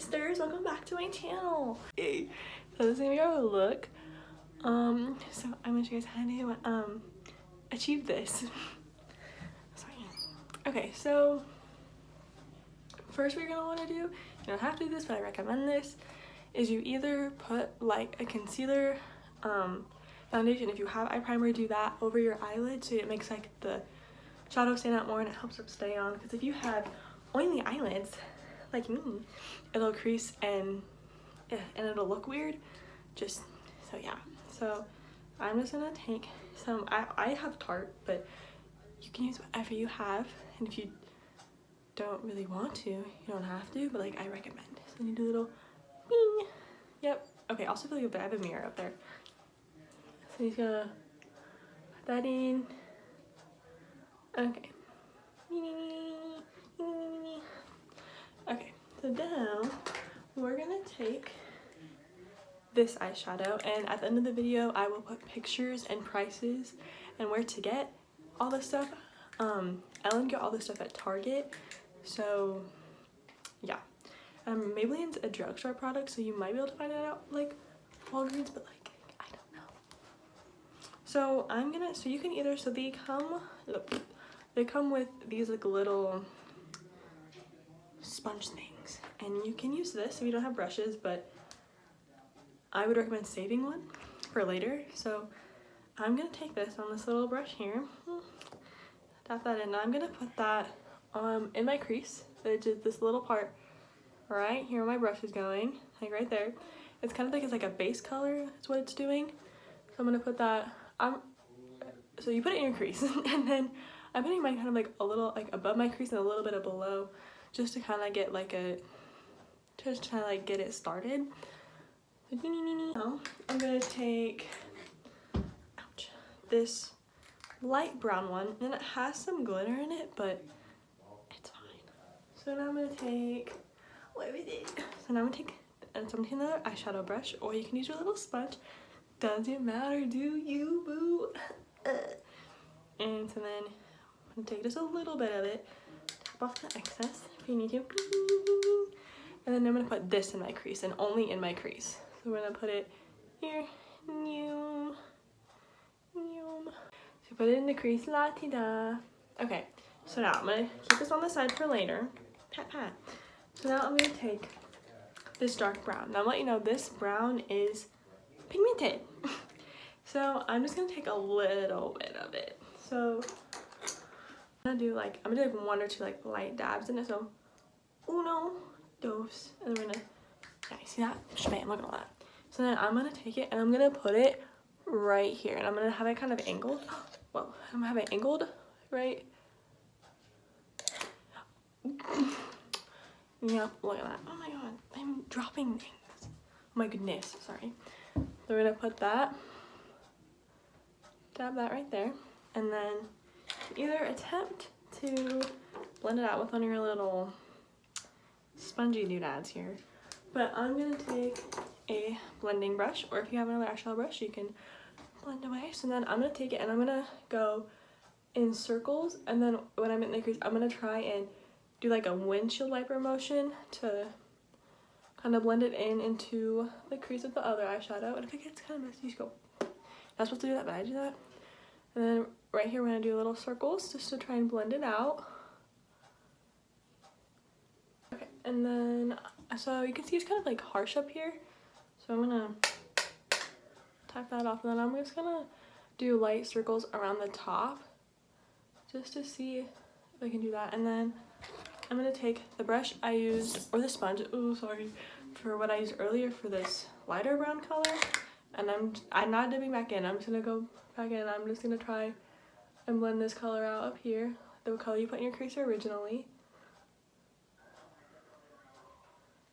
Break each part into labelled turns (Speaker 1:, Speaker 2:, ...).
Speaker 1: sisters, welcome back to my channel. Hey, so this is gonna be our look. So I'm gonna show you guys how to achieve this. Sorry. Okay, so first what you're gonna want to do, you don't have to do this, but I recommend this, is you either put like a concealer foundation, if you have eye primer, do that over your eyelid so it makes like the shadow stand out more and it helps it stay on. Because if you have oily eyelids like me, it'll crease and it'll look weird. Just so yeah. So I'm just gonna take some, I have Tarte, but you can use whatever you have, and if you don't really want to, you don't have to, but like I recommend. So you do a little bing. Yep. Okay, also feel like I have a mirror up there. So he's gonna put that in. Okay. Okay, so now we're gonna take this eyeshadow, and at the end of the video I will put pictures and prices and where to get all this stuff. Ellen got all this stuff at Target, so yeah. Maybelline's a drugstore product, so you might be able to find it out like Walgreens, but like I don't know. So so you can either, so they come with these like little sponge things, and you can use this if you don't have brushes, but I would recommend saving one for later. So I'm gonna take this on this little brush here, tap that in, and I'm gonna put that in my crease, which is this little part right here where my brush is going, like right there. It's kind of like, it's like a base color, that's what it's doing. So I'm gonna put that, so you put it in your crease, and then I'm putting mine kind of like a little like above my crease and a little bit of below, just to kind of get like get it started. Now I'm gonna take, ouch, this light brown one, and it has some glitter in it, but it's fine. So now I'm gonna take, what is it? So now I'm gonna take another eyeshadow brush, or you can use your little sponge. Doesn't matter, do you, boo? And so then I'm gonna take just a little bit of it, tap off the excess if you need to, and then I'm gonna put this in my crease, and only in my crease. So we're gonna put it here, so put it in the crease, la-ti-da. Okay, so now I'm gonna keep this on the side for later, pat pat. So now I'm gonna take this dark brown. Now I'm letting you know this brown is pigmented. So I'm just gonna take a little bit of it. So I'm gonna do like one or two like light dabs in it. So uno, dos, and then we're gonna, yeah, you see that? Shbam, look at all that. So then I'm gonna take it and I'm gonna put it right here, and I'm gonna have it kind of angled. Well, I'm gonna have it angled right. Yep, look at that. Oh my god, I'm dropping things. Oh my goodness, sorry. So we're gonna put that, dab that right there, and then either attempt to blend it out with one of your little spongy doodads here, but I'm gonna take a blending brush, or if you have another eyeshadow brush you can blend away. So then I'm gonna take it and I'm gonna go in circles, and then when I'm in the crease I'm gonna try and do like a windshield wiper motion to kind of blend it into the crease of the other eyeshadow. And if it gets kind of messy, you just go, not supposed to do that, but I do that. And then right here we're gonna do little circles just to try and blend it out. Okay, and then so you can see it's kind of like harsh up here, so I'm gonna tap that off, and then I'm just gonna do light circles around the top just to see if I can do that. And then I'm gonna take the brush I used, or the sponge, oh sorry, for what I used earlier for this lighter brown color, and I'm not dipping back in. I'm just gonna go back in. I'm just gonna try and blend this color out up here, the color you put in your creaser originally.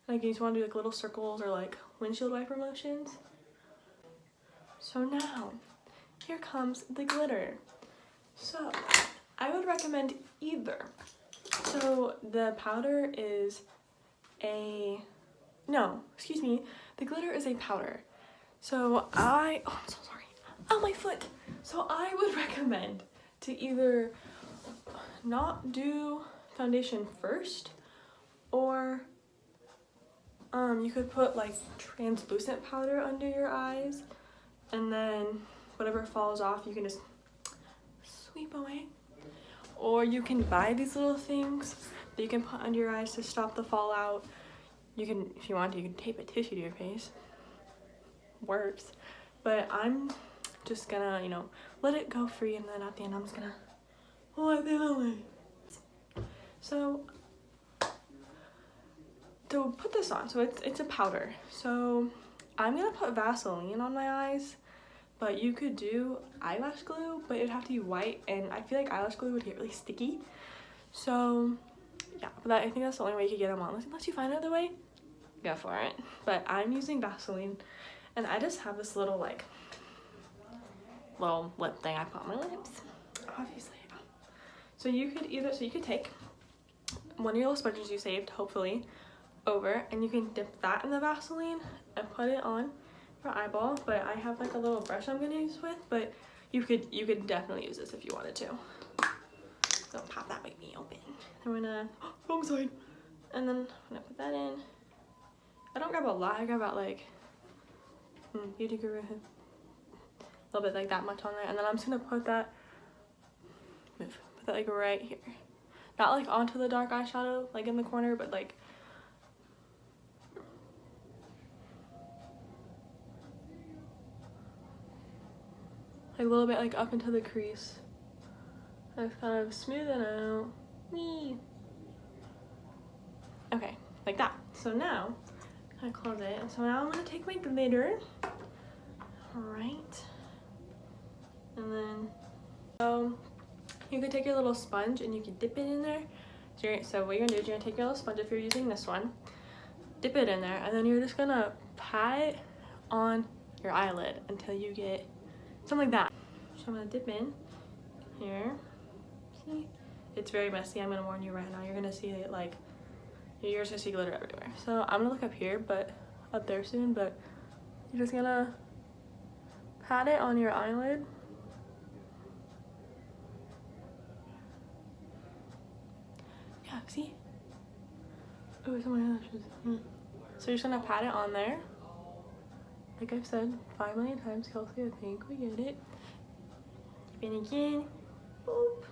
Speaker 1: Like you just want to do like little circles or like windshield wiper motions. So now here comes the glitter. So I would recommend either, so the powder is the glitter is a powder. So oh, I'm so sorry, oh my foot. So I would recommend to either not do foundation first, or You could put like translucent powder under your eyes, and then whatever falls off you can just sweep away. Or you can buy these little things that you can put under your eyes to stop the fallout. You can, if you want to, you can tape a tissue to your face. Works. But I'm just gonna, you know, let it go free, and then at the end I'm just gonna wipe it away. So to put this on, so it's a powder. So I'm gonna put Vaseline on my eyes, but you could do eyelash glue, but it'd have to be white, and I feel like eyelash glue would get really sticky. So yeah, but I think that's the only way you could get them on. Unless you find another way, go for it. But I'm using Vaseline, and I just have this little like little lip thing I put on my lips, obviously. So you could take one of your little sponges you saved, hopefully, over, and you can dip that in the Vaseline and put it on your eyeball. But I have like a little brush I'm gonna use with, but you could definitely use this if you wanted to. So pop that baby open. Then we're gonna, wrong side. And then I'm gonna put that in. I don't grab a lot, I grab about like, beauty guru, a little bit like that much on there. And then I'm just gonna put that like right here. Not like onto the dark eyeshadow, like in the corner, but like a little bit like up into the crease. And kind of smooth it out. Whee! Okay, like that. So now, I close it. So now I'm gonna take my glitter. Alright. And then, you could take your little sponge and you can dip it in there. So what you're gonna do is you're gonna take your little sponge, if you're using this one, dip it in there, and then you're just gonna pat it on your eyelid until you get something like that. So I'm gonna dip in here. See? It's very messy. I'm gonna warn you right now. You're gonna see it like, you're just gonna see glitter everywhere. So I'm gonna look up here, but up there soon, but you're just gonna pat it on your eyelid. Yeah, see? Oh, it's on my eyelashes. So you're just gonna pat it on there. Like I've said 5 million times, Kelsey, I think we get it. Dip in again. Boop.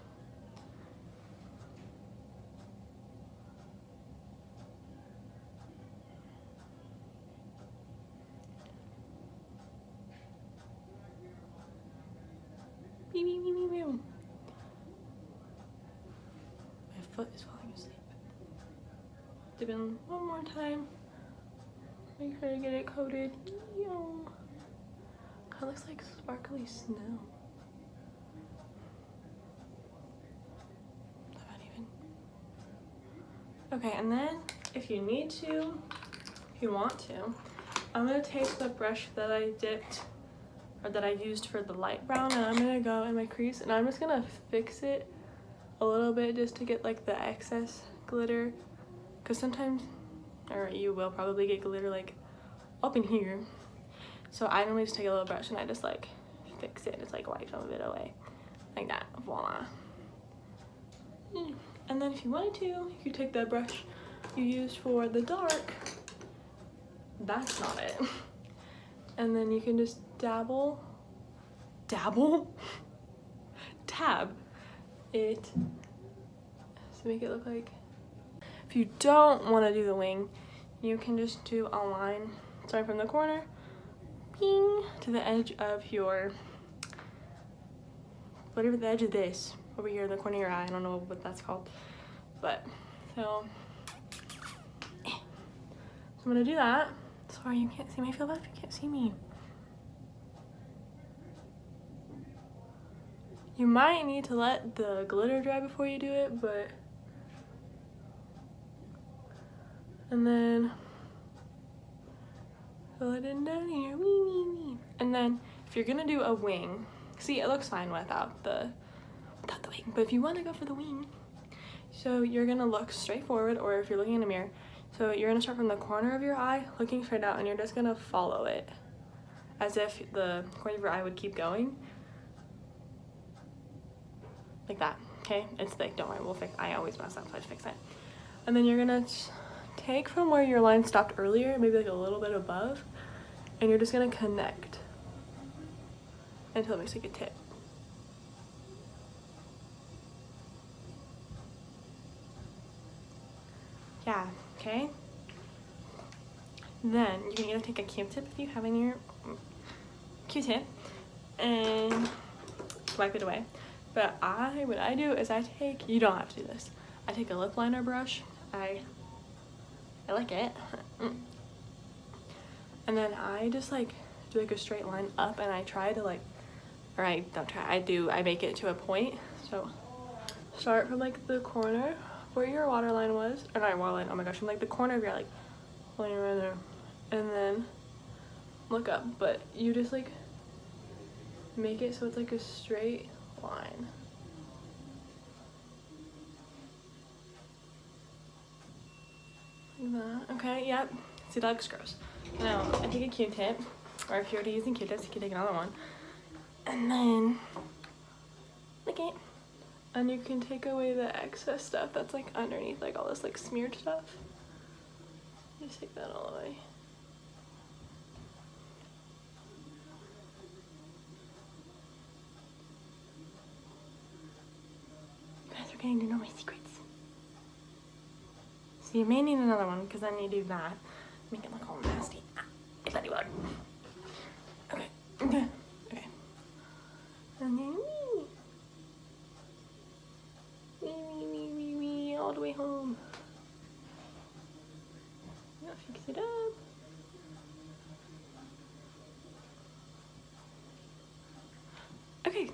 Speaker 1: Beep, beep, beep, beep, beep. My foot is falling asleep. Dip in one more time. Make sure to get it coated. Yo. Kind of looks like sparkly snow. Not even. Okay, and then if you need to, if you want to, I'm gonna take the brush that I dipped, or that I used for the light brown, and I'm gonna go in my crease, and I'm just gonna fix it a little bit just to get like the excess glitter, because sometimes, or you will probably get glitter like up in here. So I normally just take a little brush and I just like fix it. It's like wipe some of it away, like that. Voila. And then if you wanted to, you could take that brush you used for the dark. That's not it. And then you can just tab it to make it look like. If you don't want to do the wing, you can just do a line starting from the corner, ping, to the edge of your, whatever the edge of this, over here in the corner of your eye. I don't know what that's called, but so I'm gonna do that. Sorry, you can't see me. I feel bad if you can't see me. You might need to let the glitter dry before you do it, but, and then fill it in down here. Wee, wee, wee. And then if you're gonna do a wing, see, it looks fine without the wing, but if you want to go for the wing, so you're gonna look straight forward, or if you're looking in a mirror, so you're gonna start from the corner of your eye, looking straight out, and you're just gonna follow it as if the corner of your eye would keep going, like that. Okay, it's thick, don't worry, we'll fix. I always mess up, so I fix it. And then you're gonna take from where your line stopped earlier, maybe like a little bit above, and you're just gonna connect until it makes like a tip. Yeah, okay? Then you can either take a Q-tip if you have in your Q-tip and wipe it away. But what I do is I take, you don't have to do this, I take a lip liner brush, I like it, and then I just like do like a straight line up, and I try to like, or I don't try, I make it to a point. So start from like the corner where your waterline was, or not waterline, oh my gosh, from like the corner of your like line right there, and then look up, but you just like make it so it's like a straight line. Like that. Okay, yep. See, that looks gross. Now, I take a Q-tip, or if you're already using Q-tips, you can take another one. And then, lick it. And you can take away the excess stuff that's like underneath, like all this like smeared stuff. Just take that all away. You guys are getting to know my secrets. So you may need another one, because then you do that. Make it look all nasty. Bloody blood. Okay. Okay. Okay. And then wee, all the way home. Now fix it up. Okay.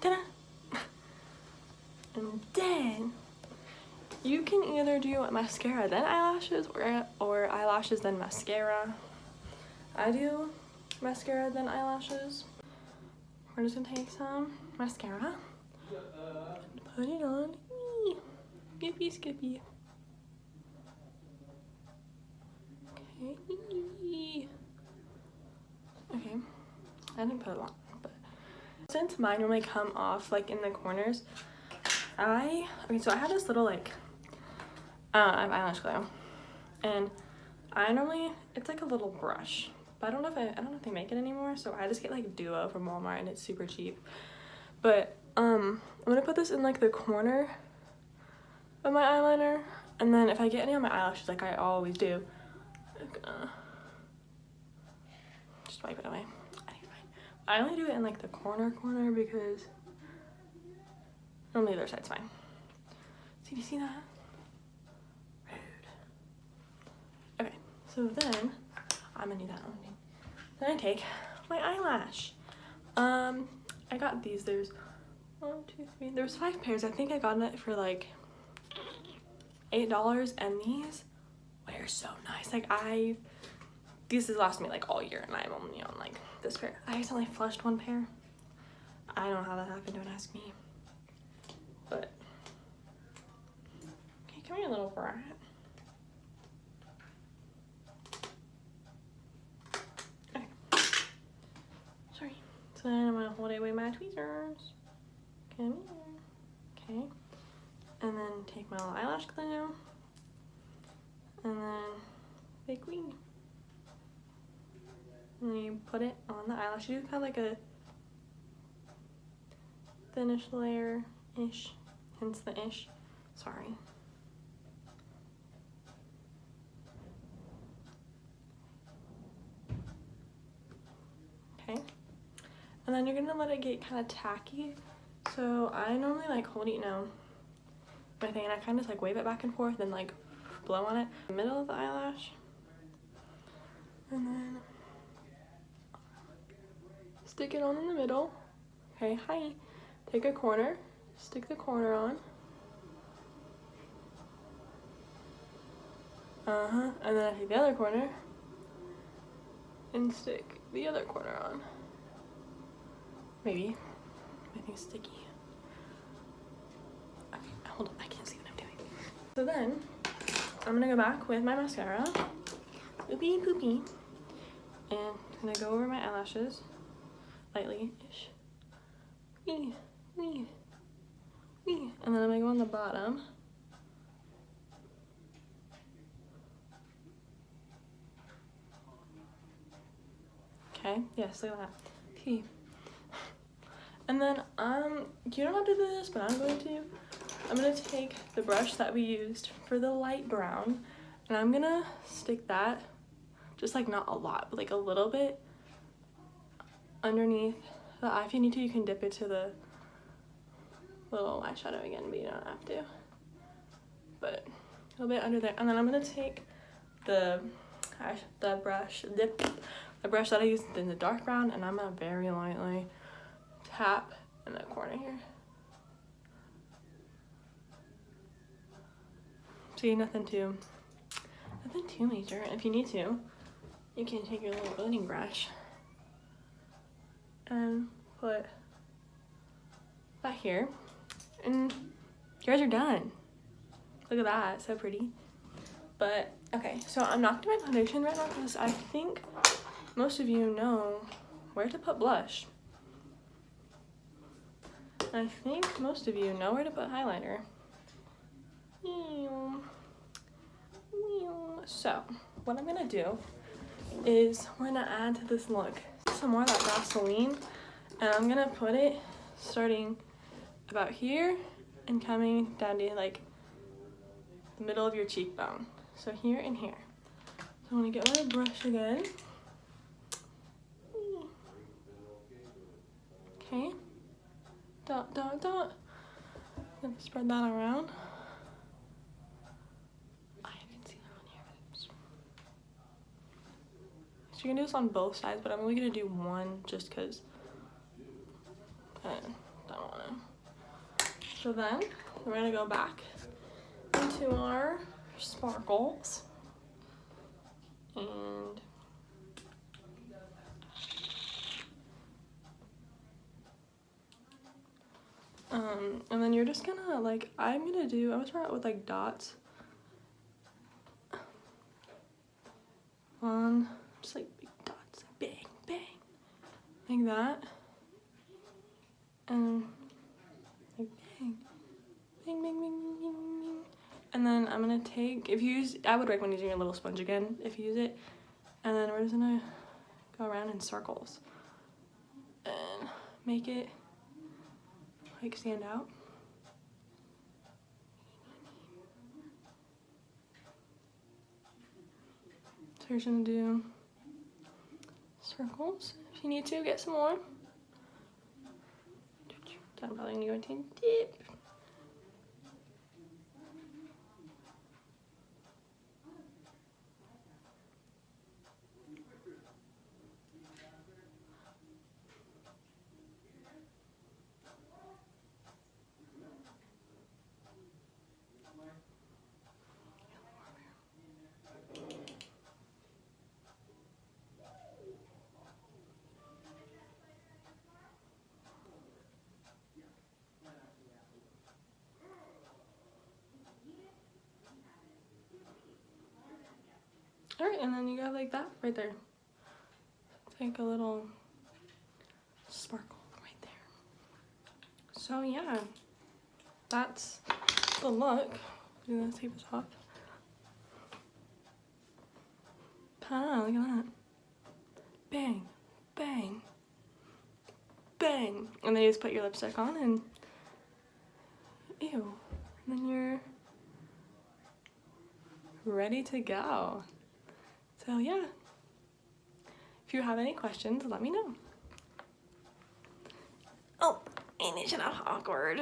Speaker 1: Ta-da! And then you can either do mascara then eyelashes, or eyelashes then mascara. I do mascara then eyelashes. We're just gonna take some mascara and put it on. Yippee skippy. Okay. Okay. I didn't put a lot, but since mine normally come off like in the corners, so I have this little like I have eyelash glue, and I normally, it's like a little brush, but I don't know if they make it anymore, so I just get like Duo from Walmart, and it's super cheap. But I'm gonna put this in like the corner of my eyeliner, and then if I get any on my eyelashes, like I always do, I'm gonna just wipe it away. I only do it in like the corner because normally the other side's fine. See, do you see that? Rude. Okay, so then I'm gonna do that one. Then I take my eyelash. I got these. There's 1, 2, 3. There's 5 pairs. I think I got it for like $8, and these wear so nice. Like these has lasted me like all year, and I'm only on like this pair. I accidentally flushed one pair. I don't know how that happened, don't ask me. But okay, come here, little brat. Okay. Sorry. So then I'm gonna hold away my tweezers. Come here. Okay. And then take my little eyelash glue. And then big wing. And then you put it on the eyelash. You do kind of like a thinnish layer-ish, hence the ish. Sorry. Okay. And then you're gonna let it get kind of tacky. So I normally like hold it, my thing, and I kind of just like wave it back and forth and like blow on it in the middle of the eyelash. And then stick it on in the middle. Okay, hi. Take a corner, stick the corner on. And then I take the other corner and stick the other corner on. Maybe. My thing's sticky. Okay, hold on, I can't see what I'm doing. So then, I'm gonna go back with my mascara. Poopy poopy. And I'm gonna go over my eyelashes. Lightly-ish. Wee, wee, wee. And then I'm gonna go on the bottom. Okay, yes, look at that. P. And then, you don't have to do this, but I'm going to. I'm gonna take the brush that we used for the light brown, and I'm gonna stick that, just like not a lot, but like a little bit, underneath the eye. If you need to, you can dip it to the little eyeshadow again, but you don't have to. But a little bit under there, and then I'm gonna take the brush that I used in the dark brown, and I'm gonna very lightly tap in the corner here. See, nothing too major. And if you need to, you can take your little blending brush and put that here, and you guys are done. Look at that, so pretty. But okay, so I'm not doing my foundation right now because I think most of you know where to put blush. I think most of you know where to put highlighter. So what I'm gonna do is we're gonna add to this look some more of that Vaseline, and I'm gonna put it starting about here and coming down to like the middle of your cheekbone. So here and here. So I'm gonna get my brush again. Okay. Dot, dot, dot. I'm gonna spread that around. I didn't see that on here. So you're gonna do this on both sides, but I'm only gonna do one just because I don't wanna. So then we're gonna go back into our sparkles and then you're just gonna like, I'm gonna start out with like dots on, just like big dots, bang, bang, like that, and like bang, bang, bang, bang, bang, bang. And then I'm gonna take, I would recommend using your little sponge again if you use it, and then we're just gonna go around in circles and make it like stand out. So you're just gonna do circles. If you need to, get some more. I'm probably gonna go into dip. Alright, and then you go like that right there. Take a little sparkle right there. So yeah, that's the look. I'm gonna take this off. Ah, look at that. Bang, bang, bang. And then you just put your lipstick on and ew. And then you're ready to go. So yeah, if you have any questions, let me know. Oh, and it's not awkward.